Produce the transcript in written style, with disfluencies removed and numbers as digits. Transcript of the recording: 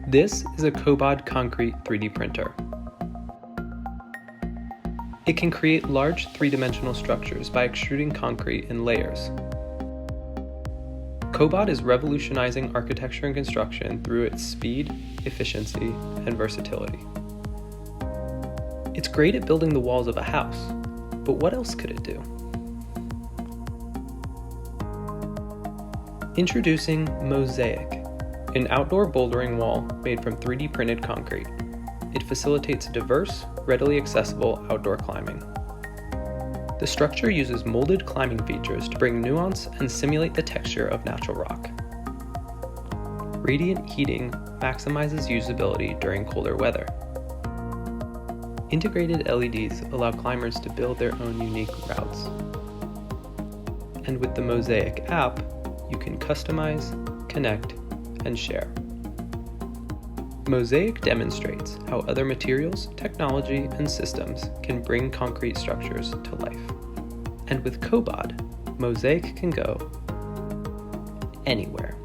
This is a Cobod concrete 3D printer. It can create large three-dimensional structures by extruding concrete in layers. Cobod is revolutionizing architecture and construction through its speed, efficiency, and versatility. It's great at building the walls of a house, but what else could it do? Introducing Mosaic, an outdoor bouldering wall made from 3D printed concrete. It facilitates diverse, readily accessible outdoor climbing. The structure uses molded climbing features to bring nuance and simulate the texture of natural rock. Radiant heating maximizes usability during colder weather. Integrated LEDs allow climbers to build their own unique routes. And with the Mosaic app, you can customize, connect, and share. Mosaic demonstrates how other materials, technology, and systems can bring concrete structures to life. And with Cobod, Mosaic can go anywhere.